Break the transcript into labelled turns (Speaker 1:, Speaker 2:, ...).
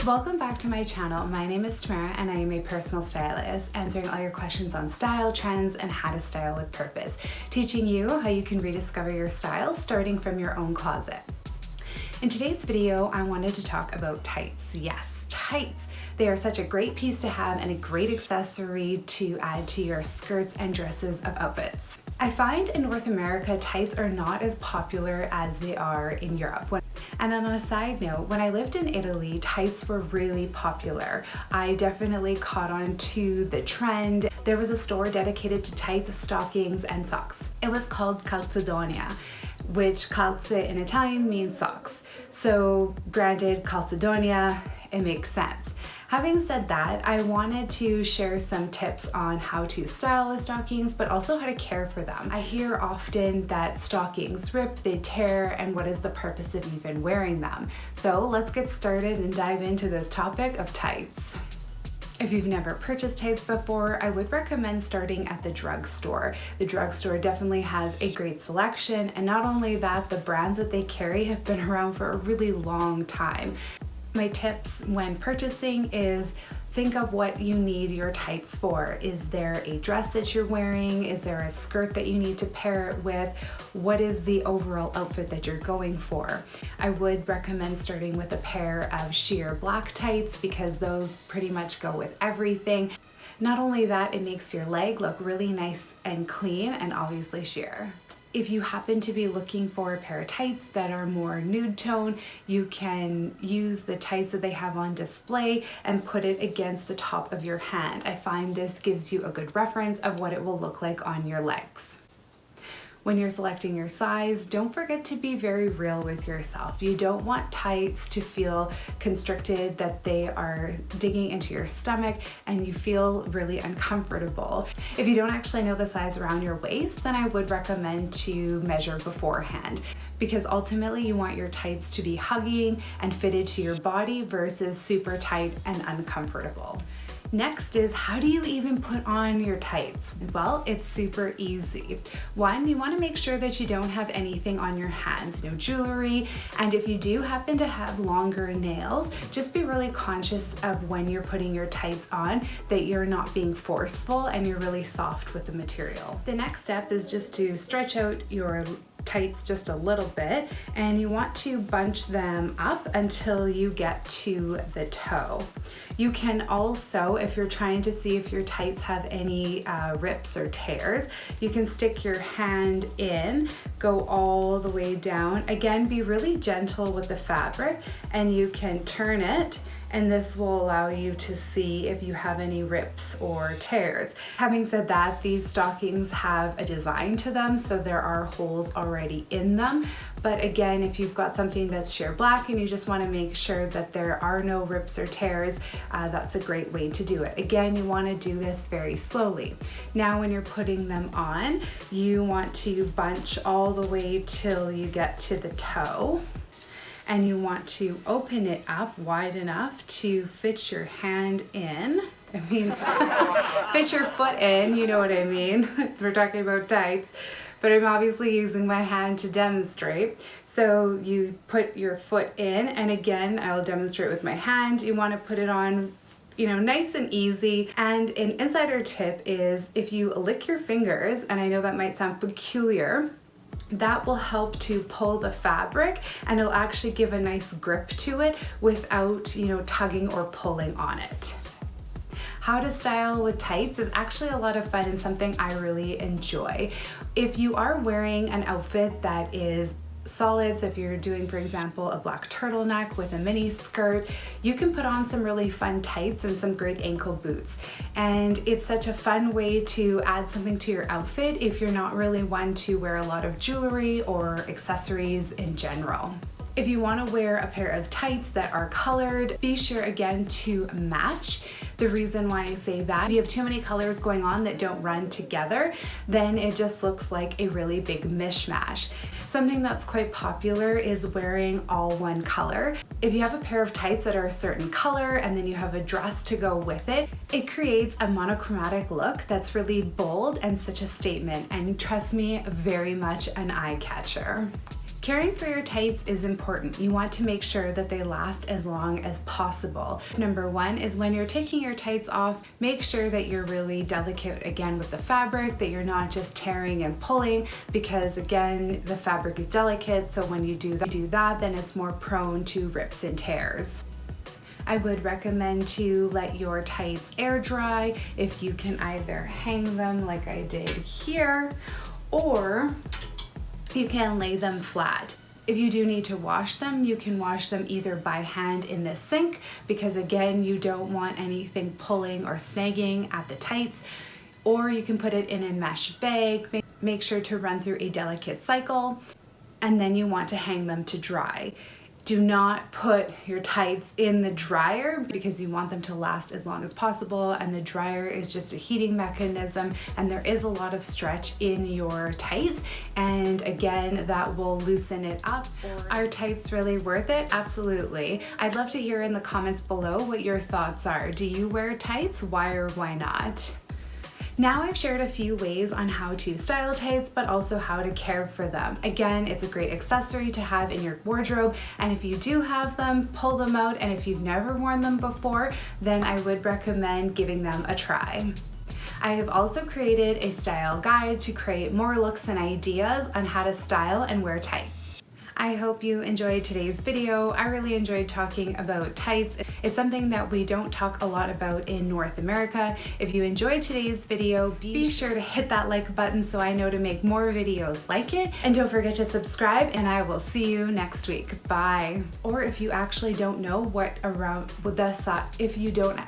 Speaker 1: Welcome back to my channel. My name is Tamara and I am a personal stylist, answering all your questions on style, trends, and how to style with purpose, teaching you how you can rediscover your style starting from your own closet. In today's video, I wanted to talk about tights. Yes, tights. They are such a great piece to have and a great accessory to add to your skirts and dresses of outfits. I find in North America, tights are not as popular as they are in Europe. And on a side note, when I lived in Italy, tights were really popular. I definitely caught on to the trend. There was a store dedicated to tights, stockings, and socks. It was called Calzedonia, which calze in Italian means socks. So granted, Calzedonia, it makes sense. Having said that, I wanted to share some tips on how to style with stockings, but also how to care for them. I hear often that stockings rip, they tear, and what is the purpose of even wearing them? So let's get started and dive into this topic of tights. If you've never purchased tights before, I would recommend starting at the drugstore. The drugstore definitely has a great selection, and not only that, the brands that they carry have been around for a really long time. My tips when purchasing is think of what you need your tights for. Is there a dress that you're wearing? Is there a skirt that you need to pair it with? What is the overall outfit that you're going for? I would recommend starting with a pair of sheer black tights because those pretty much go with everything. Not only that, it makes your leg look really nice and clean and obviously sheer. If you happen to be looking for a pair of tights that are more nude tone, you can use the tights that they have on display and put it against the top of your hand. I find this gives you a good reference of what it will look like on your legs. When you're selecting your size, don't forget to be very real with yourself. You don't want tights to feel constricted, that they are digging into your stomach and you feel really uncomfortable. If you don't actually know the size around your waist, then I would recommend to measure beforehand, because ultimately you want your tights to be hugging and fitted to your body versus super tight and uncomfortable. Next is, how do you even put on your tights? Well, it's super easy. One, you want to make sure that you don't have anything on your hands, no jewelry, and if you do happen to have longer nails, just be really conscious of when you're putting your tights on that you're not being forceful and you're really soft with the material. The next step is just to stretch out your tights just a little bit, and you want to bunch them up until you get to the toe. You can also, if you're trying to see if your tights have any rips or tears, you can stick your hand in, go all the way down. Again, be really gentle with the fabric, and you can turn it, and this will allow you to see if you have any rips or tears. Having said that, these stockings have a design to them, so there are holes already in them. But again, if you've got something that's sheer black and you just want to make sure that there are no rips or tears, that's a great way to do it. Again, you want to do this very slowly. Now, when you're putting them on, you want to bunch all the way till you get to the toe. And you want to open it up wide enough to fit your hand in. Fit your foot in, you know what I mean. We're talking about tights, but I'm obviously using my hand to demonstrate. So you put your foot in, and again, I will demonstrate with my hand. You want to put it on, nice and easy. And an insider tip is if you lick your fingers, and I know that might sound peculiar, that will help to pull the fabric and it'll actually give a nice grip to it without, tugging or pulling on it. How to style with tights is actually a lot of fun and something I really enjoy. If you are wearing an outfit that is solid, so if you're doing, for example, a black turtleneck with a mini skirt, you can put on some really fun tights and some great ankle boots. And it's such a fun way to add something to your outfit if you're not really one to wear a lot of jewelry or accessories in general. If you want to wear a pair of tights that are colored, be sure again to match. The reason why I say that, if you have too many colors going on that don't run together, then it just looks like a really big mishmash. Something that's quite popular is wearing all one color. If you have a pair of tights that are a certain color and then you have a dress to go with it, it creates a monochromatic look that's really bold and such a statement, and trust me, very much an eye catcher. Caring for your tights is important. You want to make sure that they last as long as possible. Number one is when you're taking your tights off, make sure that you're really delicate again with the fabric, that you're not just tearing and pulling, because again, the fabric is delicate, so when you do that, then it's more prone to rips and tears. I would recommend to let your tights air dry if you can either hang them like I did here, or you can lay them flat. If you do need to wash them, you can wash them either by hand in the sink, because again, you don't want anything pulling or snagging at the tights, or you can put it in a mesh bag. Make sure to run through a delicate cycle, and then you want to hang them to dry. Do not put your tights in the dryer because you want them to last as long as possible, and the dryer is just a heating mechanism, and there is a lot of stretch in your tights, and again, that will loosen it up. Are tights really worth it? Absolutely. I'd love to hear in the comments below what your thoughts are. Do you wear tights? Why or why not? Now I've shared a few ways on how to style tights, but also how to care for them. Again, it's a great accessory to have in your wardrobe, and if you do have them, pull them out, and if you've never worn them before, then I would recommend giving them a try. I have also created a style guide to create more looks and ideas on how to style and wear tights. I hope you enjoyed today's video. I really enjoyed talking about tights. It's something that we don't talk a lot about in North America. If you enjoyed today's video, be sure to hit that like button so I know to make more videos like it. And don't forget to subscribe, and I will see you next week. Bye. Or if you actually don't know what around the side, if you don't